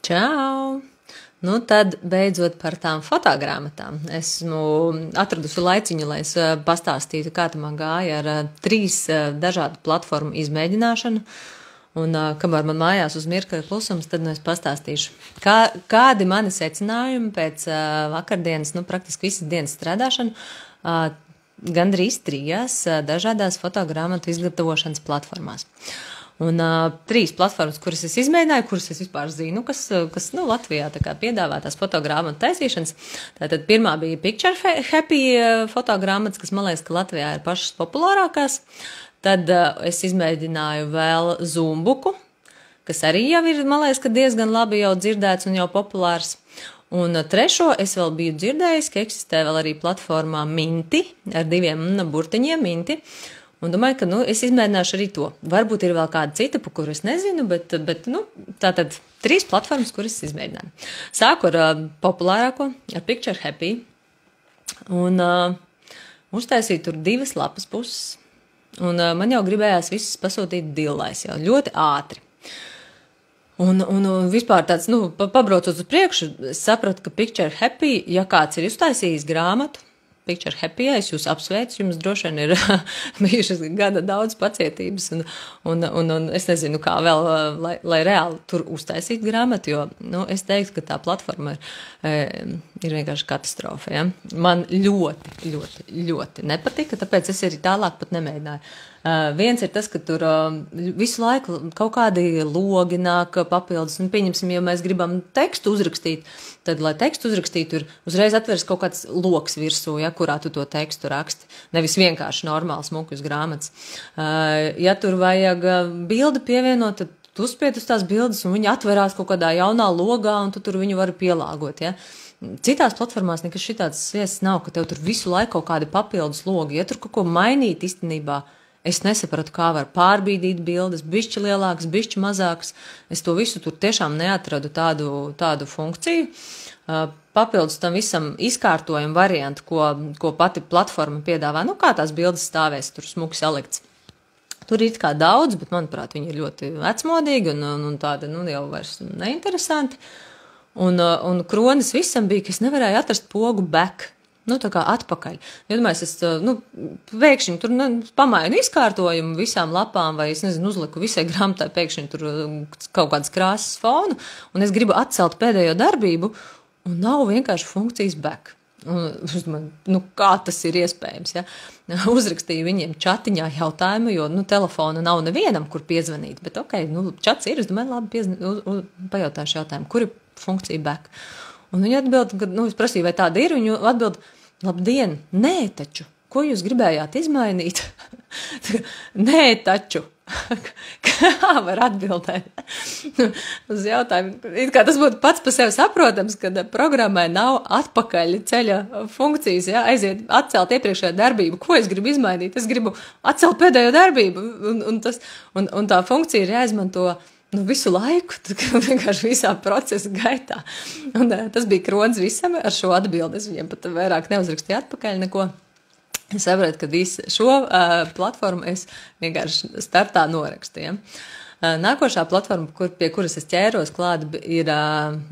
Čau! Nu, tad beidzot par tām fotogrāmatām. Esmu atradusi laiciņu, lai es pastāstītu, kā tā man gāja ar 3 dažādu platformu izmēģināšanu. Un kamēr man mājās uz mirkli ir klusums, tad es pastāstīšu, kādi mani secinājumi pēc vakardienas, praktiski visas dienas strādāšanu, gandrīz 3 dažādās fotogrāmatu izgatavošanas platformās. Un 3 platformas, kuras es izmēģināju, kuras es vispār zinu, kas Latvijā tā kā piedāvā tās fotogrāmatu taisīšanas. Tātad pirmā bija Picture Happy fotogrāmatas, kas man liekas, ka Latvijā ir pašas populārākās. Tad es izmēģināju vēl Zoombuku, kas arī jau ir, man liekas, ka diezgan labi jau dzirdēts un jau populārs. Un trešo es vēl biju dzirdējis, ka eksistē vēl arī platformā Minti ar 2 burtiņiem Minti. Un domāju, ka es izmēģināšu arī to. Varbūt ir vēl kāda cita, par kuru es nezinu, bet tātad 3 platformas, kuras es izmēģināju. Sāku ar populārāko, ar Picture Happy. Un uztaisīju tur 2 lapas puses. Un man jau gribējās visus pasūtīt dillais jau ļoti ātri. Un vispār tāds, pabraucot uz priekšu, es sapratu, ka Picture Happy, ja kāds ir uztaisījis grāmatu, Picture Happy, es jūs apsveicu, jums droši vien ir bijušas gada daudz pacietības un es nezinu, kā vēl, lai reāli tur uztaisīt grāmatu, jo, es teiktu, ka tā platforma ir vienkārši katastrofa, ja? Man ļoti, ļoti, ļoti nepatika, tāpēc es arī tālāk pat nemēģināju. Viens ir tas, ka tur visu laiku kaut kādi logi nāk papildus, pieņemsim, ja mēs gribam tekstu uzrakstīt, tad, lai tekstu uzrakstītu, tur uzreiz atveras kaut kāds loks virsū, ja, kurā tu to tekstu raksti, nevis vienkārši normāls mukus grāmatas. Ja tur vajag bildi pievienot, tad tu uzspied uz tās bildes, un viņi atverās kaut kādā jaunā logā, un tu tur viņu vari pielāgot, ja. Citās platformās nekas šitāds sviests nav, ka tev tur visu laiku kaut kādi papildus logi, ja tur kaut ko mainīt īstenībā. Es nesapratu, kā var pārbīdīt bildes, bišķi lielākas, bišķi mazākas. Es to visu tur tiešām neatradu tādu funkciju. Papildus tam visam izkārtojumu variantu, ko pati platforma piedāvā. Kā tās bildes stāvēs, tur smuki salikts. Tur ir kā daudz, bet, manuprāt, viņi ir ļoti vecmodīgi un tādi, jau vairs neinteresanti. Un kronis visam bija, ka es nevarēju atrast pogu back. Tā kā atpakaļ. Iedomājies, es, pēkšņi tur pamainu izkārtojumu visām lapām, vai es nezinu, uzliku visai grāmatai pēkšņi tur kaut kādas krāsas fonu, un es gribu atcelt pēdējo darbību, un nav vienkārši funkcijas back. Un, kā tas ir iespējams, ja? Uzrakstīju viņiem čatiņā jautājumu, jo, telefona nav nevienam, kur piezvanīt, bet čats ir, es domāju, labi, pajautāšu jautājumu, kur ir funkcija back. Un viņi atbild, kad, es prasīju, vai tāda ir, viņu atbild, labdien, nē taču, ko jūs gribējāt izmainīt? Nē taču, kā var atbildēt? Uz jautājumu, it kā tas būtu pats par sevi saprotams, kad programmai nav atpakaļ ceļa funkcijas, ja, aiziet atcelt iepriekšējo darbību, ko es gribu izmainīt? Es gribu atcelt pēdējo darbību, un tā funkcija ir jāizmanto visu laiku, vienkārši visā procesa gaitā. Un tas bija kronis visam ar šo atbildi. Es viņiem pat vairāk neuzrakstīju atpakaļ neko. Es sapratu, ka visu šo platformu es vienkārši startā norakstīju. Nākošā platforma, pie kuras es ķēros klāt, ir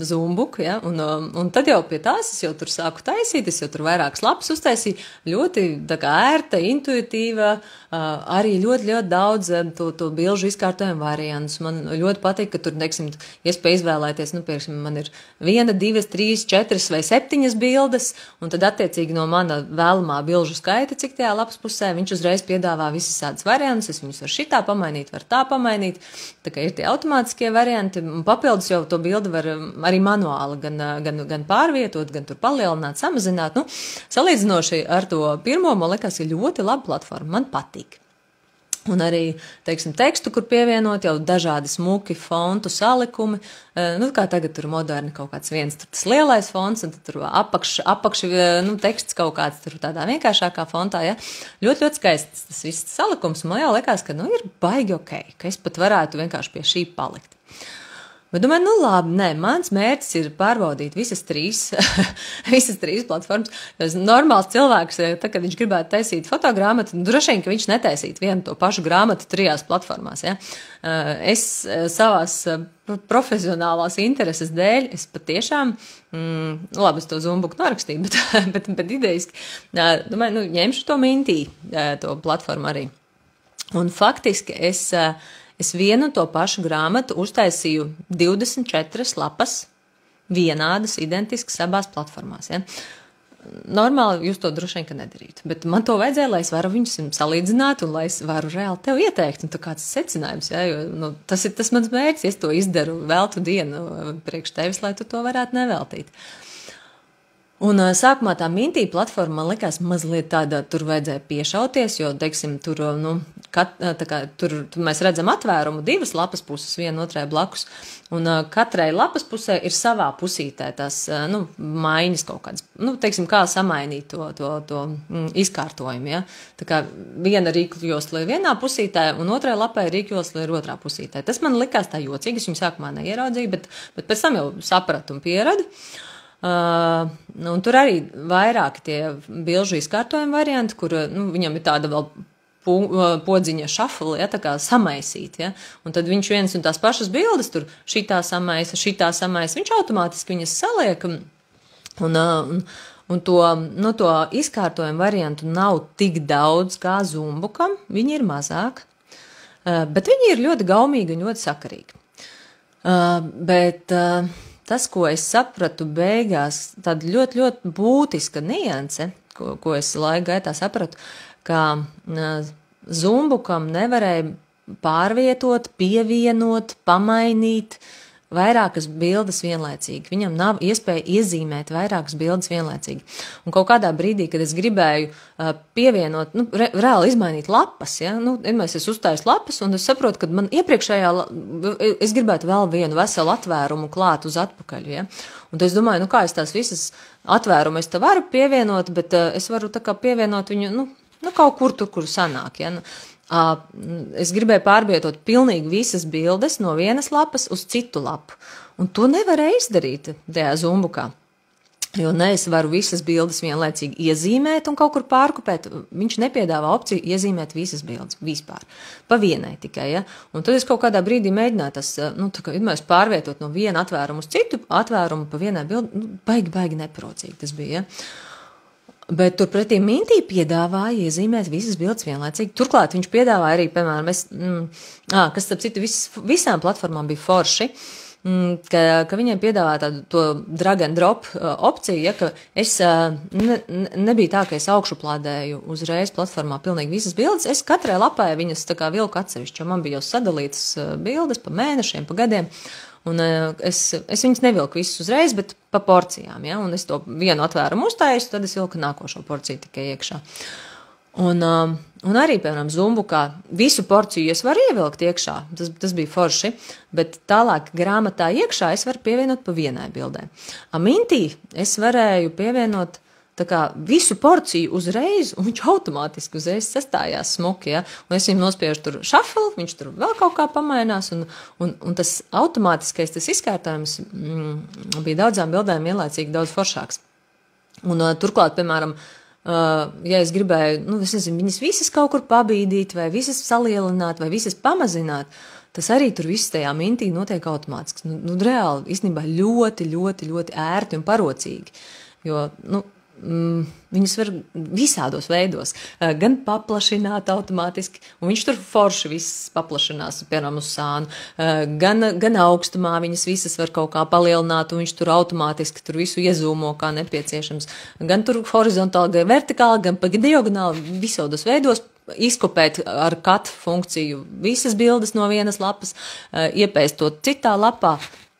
Zoombook, ja? Un tad jau pie tās es jau tur sāku taisīt, es jau tur vairākas lapas uztaisīju, ļoti tā kā ērta, intuitīva, arī ļoti, ļoti daudz to bilžu izkārtojumu variantus. Man ļoti patīk, ka tur, teiksim, iespēja izvēlēties, piemēram, man ir 1, 2, 3, 4 vai 7 bildes, un tad attiecīgi no mana vēlamā bilžu skaita, cik tajā lapas pusē, viņš uzreiz piedāvā visas tādas variantus, es viņus var šitā pamainīt, var tā pamainīt. Tā kā ir tie automātiskie varianti, un papildus jau to bildi var arī manuāli gan pārvietot, gan tur palielināt, samazināt. Salīdzinoši ar to pirmo, man liekas, ir ļoti laba platforma, man patīk. Un arī, teiksim, tekstu, kur pievienot jau dažādi smuki fontu salikumi, kā tagad tur moderni kaut kāds viens, tur tas lielais fonts, un tur apakši teksts kaut kāds tur tādā vienkāršākā fontā, ja. Ļoti, ļoti skaists tas viss salikums, man jau liekas, ka, ir baigi ok, ka es pat varētu vienkārši pie šī palikt. Bet domāju, nu labi, nē, mans mērķis ir pārbaudīt visas trīs platformas. Tas normāls cilvēks, tad, kad viņš gribētu taisīt fotogrāmatu, droši vien, ka viņš netaisītu vienu to pašu grāmatu 3 platformās. Ja? Es savās profesionālās intereses dēļ, es patiešām, labi, es to Zumbuku norakstīju, bet idejiski, domāju, nu, ņemšu to Mintī, to platformu arī. Un faktiski es vienu to pašu grāmatu uztaisīju 24 lapas, vienādas, identiskas abās platformās. Ja? Normāli jūs to droši vien, ka nedarītu, bet man to vajadzēja, lai es varu viņus salīdzināt un lai es varu reāli tev ieteikt. Un tā kāds secinājums, ja? Jo, nu, tas ir tas mans mērķis, es to izdaru veltu dienu priekš tevis, lai tu to varētu neveltīt. Un sākumā tā Mintī platforma man likās mazliet tāda, tur vajadzēja piešauties, jo, teiksim, tur mēs redzam atvērumu 2 lapas puses, viena otrai blakus, un katrai lapas pusē ir savā pusītē tās, nu, maiņas kaut kādas, nu, teiksim, kā samainīt to izkārtojumu, ja? Tā kā viena rīkjosla ir vienā pusītē, un otrai lapai rīkjosla ir otrā pusītē. Tas man likās tā jocīgi, es viņu sākumā neieraudzīju, bet pēc tam jau sapratu un pieradu. Un tur arī vairāki tie bilžu izkārtojuma varianti, kur viņam ir tāda vēl podziņa šafli, ja, tā kā samaisīt, ja, un tad viņš viens un tās pašas bildes tur šitā samaisa, viņš automātiski viņas saliek, un to izkārtojuma variantu nav tik daudz kā Zumbukam, viņi ir mazāk, bet viņi ir ļoti gaumīgi un ļoti sakarīgi. Tas, ko es sapratu beigās, tāda ļoti, ļoti būtiska nianse, ko es laika gaitā sapratu, ka Zumbukam nevarēja pārvietot, pievienot, pamainīt vairākas bildes vienlaicīgi. Viņam nav iespēja iezīmēt vairākas bildes vienlaicīgi. Un kaut kādā brīdī, kad es gribēju pievienot, reāli izmainīt lapas, ja, es uztaisu lapas, un es saprotu, ka man iepriekšējā, es gribētu vēl vienu veselu atvērumu klāt uz atpakaļ, ja. Un tad es domāju, kā es tās visas atvērumu es te varu pievienot, bet es varu tā kā pievienot viņu, kaut kur tur, kur sanāk, ja. Es gribēju pārvietot pilnīgi visas bildes no vienas lapas uz citu lapu, un to nevarēja izdarīt tajā Zumbukā, jo ne es varu visas bildes vienlaicīgi iezīmēt un kaut kur pārkopēt, viņš nepiedāvā opciju iezīmēt visas bildes vispār, pa vienai tikai, ja, un tad es kaut kādā brīdī mēģināju tas, tā kā pārvietot no viena atvērumu uz citu atvērumu pa vienai bildi, baigi neprocīgi tas bija, ja. Bet turpretī Mintī piedāvāja iezīmēt visas bildes vienlaicīgi. Turklāt viņš piedāvāja arī, piemēram, kas starp citu visām platformām bija forši, ka viņiem piedāvāja tādu to drag and drop opciju, ja, ka es nebija tā, ka es augšuplādēju uzreiz platformā pilnīgi visas bildes, es katrai lapai viņas tā kā vilku atsevišķi, jo man bija jau sadalītas bildes pa mēnešiem, pa gadiem, un es viņas nevilku visas uzreiz, bet pa porcijām, ja, un es to vienu atvērumu uztaisu, tad es vilku nākošo porciju tikai iekšā. Un arī, piemēram, Zumbukā visu porciju es varu ievilkt iekšā, tas bija forši, bet tālāk grāmatā iekšā es varu pievienot pa vienai bildē. Mintī es varēju pievienot tā kā visu porciju uzreiz, un viņš automātiski uzreiz sastājās smuki, ja, un es viņam nospiežu tur šafli, viņš tur vēl kaut kā pamainās, un tas automātiskais, tas izkārtojums bija daudzām bildēm vienlaicīgi daudz foršāks. Un turklāt, piemēram, ja es gribēju, es nezinu, viņas visas kaut kur pabīdīt, vai visas salielināt, vai visas pamazināt, tas arī tur viss tajā Mintī notiek automātiski. Reāli, īstenībā ļoti, ļoti, ļoti ērti un parocīgi, jo, viņas var visādos veidos, gan paplašināt automātiski, un viņš tur forši viss paplašinās, piemēram, uz sānu, gan augstumā viņas visas var kaut kā palielināt, un viņš tur automātiski tur visu iezūmo, kā nepieciešams, gan tur horizontāli, gan vertikāli, gan pa diagonāli, visodos veidos, izkopēt ar katru funkciju visas bildes no vienas lapas, iepēst to citā lapā.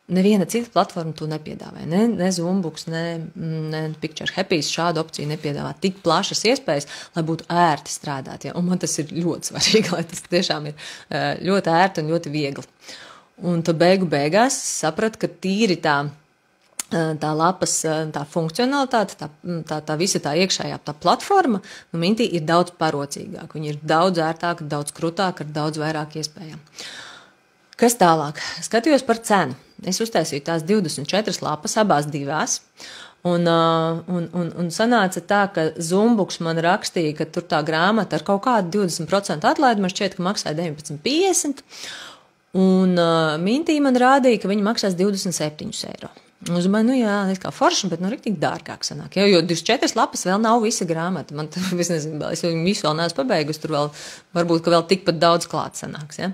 Neviena cita platforma to nepiedāvāja. Ne Zumbuks, ne Picture Happy šādu opciju nepiedāvā tik plašas iespējas, lai būtu ērti strādāt. Ja? Un man tas ir ļoti svarīgi, lai tas tiešām ir ļoti ērti un ļoti viegli. Un tad beigās sapratu, ka tīri tā lapas, tā funkcionalitāte, tā visa tā iekšējā tā platforma, Mintī ir daudz parocīgāka. Viņa ir daudz ērtāka, daudz krutāka, ar daudz vairāk iespējām. Kas tālāk? Skatījos par cenu. Es uztaisīju tās 24 lapas, abās divās. Un sanāca tā, ka Zumbuks man rakstīja, ka tur tā grāmata ar kaut kādu 20% atlaidi man šķiet, ka maksāja 19,50. Un Mintī man rādīja, ka viņi maksās 27 eiro. Un es domāju, nu jā, es kā forši, bet nu riktīgi dārgāk sanāk. Jo 24 lapas vēl nav visa grāmata. Man, es nezinu, es viņu visu vēl neesmu pabeigusi, tur vēl, varbūt, ka vēl tikpat daudz klāt sanāks, ja.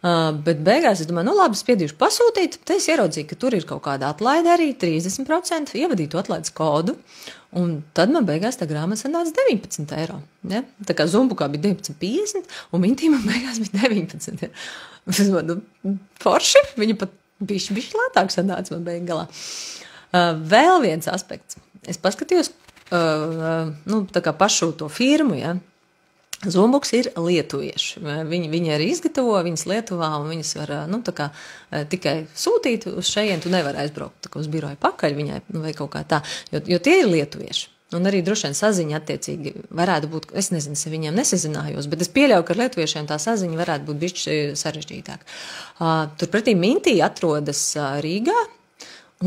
Bet beigās es domāju, nu labi, spiedīšu pasūtīt, te es ieraudzīju, ka tur ir kaut kāda atlaide arī, 30%, ievadītu atlaides kodu, un tad man beigās tā grāmata sanāca 19 eiro. Ja? Tā kā Zumbukā bija 19,50, un Mintī man beigās bija 19. Ja? Es domāju, nu, forši, viņa pat bišķi lētāk sanāca man beig galā. Vēl viens aspekts. Es paskatījos, nu, tā kā pašu to firmu, ja. Zumbuks ir lietuvieši. Viņi arī izgatavo viņas Lietuvā, un viņas var, nu, tā kā tikai sūtīt uz šejien, tu nevar aizbraukt tā kā uz biroju pakaļ viņai, nu, vai kaut kā tā, jo tie ir lietuvieši. Un arī droši vien saziņa attiecīgi varētu būt, es nezinu, es viņiem nesazinājos, bet es pieļauju, ka ar lietuviešiem tā saziņa varētu būt bišķi sarežģītāk. Turpretī Mintī atrodas Rīgā,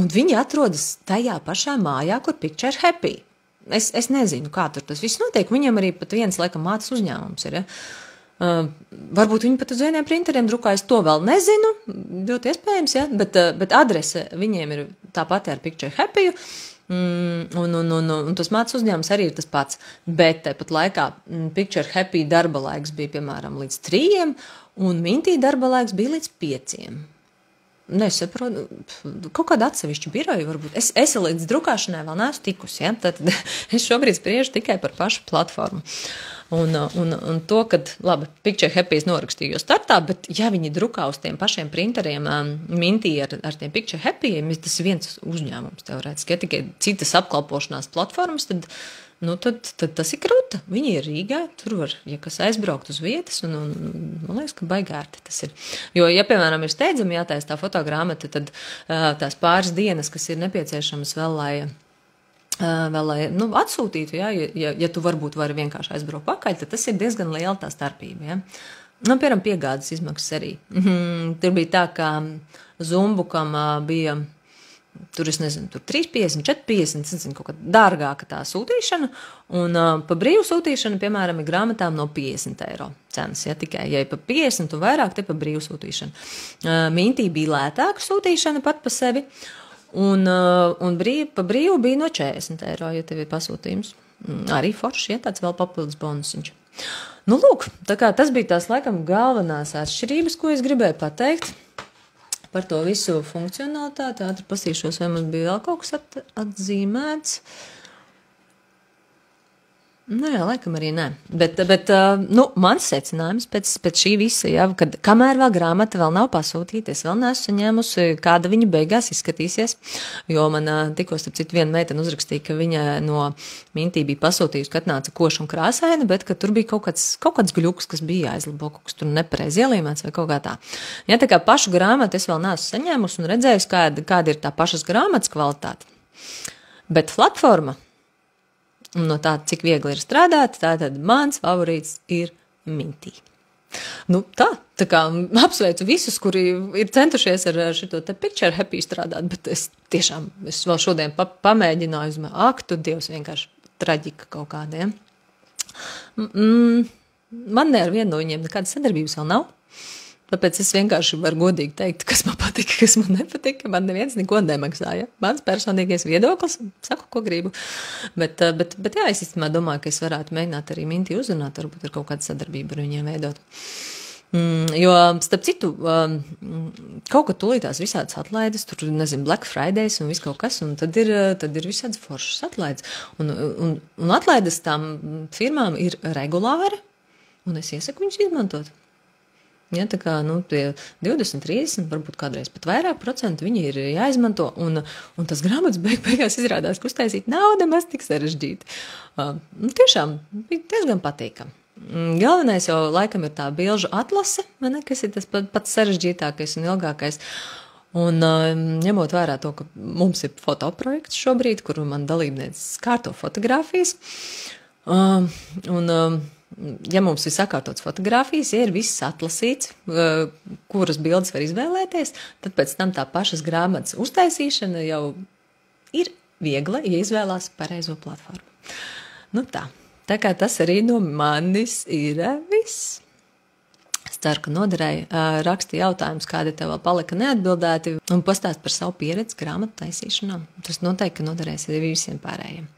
un viņi atrodas tajā pašā mājā, kur Picture Happy. Es nezinu, kā tur tas viss notiek. Viņiem arī pat viens, laikam, mātes uzņēmums ir, ja? Varbūt viņi pat uz vieniem printeriem drukājas, to vēl nezinu, ļoti iespējams, ja? Bet adrese viņiem ir tā pati ar Picture Happy. Un tas mātes uzņēmums arī ir tas pats, bet tāpat laikā Picture Happy darba laiks bija, piemēram, līdz 3, un Mintī darba laiks bija līdz 5. Nesaprotu, kaut kāda atsevišķa biroja varbūt. Es līdz drukāšanai vēl neesmu tikusi, ja? Tad es šobrīd spriežu tikai par pašu platformu. Un to, kad, labi, Picture Happy norakstīju startā, bet ja viņi drukā uz tiem pašiem printeriem Mintī ar tiem Picture Happy, tas ir viens uzņēmums teorētiski, ja tikai citas apkalpošanās platformas, tad tas ir krūta. Viņi ir Rīgā, tur var, ja kas aizbraukt uz vietas, un man liekas, ka baigārti tas ir. Jo, ja, piemēram, ir steidzami jātais tā fotogrāmata, tad tās pāris dienas, kas ir nepieciešamas vēl, lai nu, atsūtītu, ja tu varbūt vari vienkārši aizbraukt pakaļ, tad tas ir diezgan liela tā starpība. Ja? Nu, piemēram, piegādes izmaksas arī. Tur bija tā, ka Zumbukam bija, tur es nezinu, tur 3,50, 4,50, nezinu, kaut kā dārgāka tā sūtīšana, un pa brīvu sūtīšanu, piemēram, ir grāmatām no 50 eiro cenas, ja tikai, ja ir pa 50 un vairāk, te pa brīvu sūtīšanu. Mintī bija lētāka sūtīšana pat pa sevi, un pa brīvu bija no 40 eiro, ja tev ir pasūtījums. Arī forši, ja tāds vēl papildus bonusiņš. Nu, lūk, tā kā tas bija tās laikam galvenās atšķirības, ko es gribēju pateikt par to visu funkcionalitāti. Ātri pasīšos, vai man bija vēl kaut kas atzīmēts. Nu jā, laikam arī nē. Bet nu, mans secinājums pēc šī visa, ja, kad kamēr vēl grāmata vēl nav pasūtīta, es vēl neesmu saņēmusi, kāda viņa beigās izskatīsies, jo man tikko, starp citu, viena meitene uzrakstīja, ka viņa no Mintī bija pasūtījusi, ka atnāca koša un krāsaina, bet ka tur bija kaut kāds gļuks, kas bija jāizlabo, kaut kas tur nepareizi ielīmēts vai kaut kā tā. Ja, tā kā pašu grāmatu es vēl neesmu saņēmusi un redzējusi, kāda ir tā pašas grāmatas kvalitāte. Bet platforma, un no tā, cik viegli ir strādāt, tātad mans favorīts ir Mintī. Nu tā kā apsveicu visus, kuri ir centušies ar šito te Picture Happy strādāt, bet es vēl šodien pamēģināju, tu Dievs, vienkārši traģika kaut kādiem. Man ne ar vienu no viņiem nekādas sadarbības vēl nav. Tāpēc es vienkārši varu godīgi teikt, kas man patika, kas man nepatika. Man neviens neko nemaksāja. Mans personīgais viedoklis, saku, ko gribu. Bet jā, es īstenībā domāju, ka es varētu mēģināt arī Mintī uzrunāt, varbūt ar kaut kādu sadarbību ar viņiem veidot. Jo, starp citu, kaut kā tūlītās visādas atlaides, tur, nezinu, Black Fridays un viss kaut kas, un tad ir visādas foršas atlaides. Un atlaides tām firmām ir regulāri, un es iesaku viņus izmantot. Ja, tā kā, nu, tie 20, 30, varbūt kādreiz pat vairāk procentu viņi ir jāizmanto, un tas grāmatas beigās izrādās, ka uztaisīt nav nemaz tik sarežģīti. Tiešām bija diezgan patīkami. Galvenais jau laikam ir tā bilžu atlase, kas ir tas pats sarežģītākais un ilgākais. Un ņemot vērā to, ka mums ir fotoprojekts šobrīd, kur man dalībnieces kārto fotogrāfijas, ja mums ir sakārtots fotogrāfijas, ja ir viss atlasīts, kuras bildes var izvēlēties, tad pēc tam tā pašas grāmatas uztaisīšana jau ir viegla, ja izvēlās pareizo platformu. Nu tā kā tas arī no manis ir viss. Es ceru, ka noderēja. Raksti jautājumus, kādi tev vēl palika neatbildēti, un pastāst par savu pieredzi grāmatu taisīšanā. Tas noteikti noderēs arī visiem pārējiem.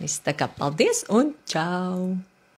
Viss tā kā paldies un čau!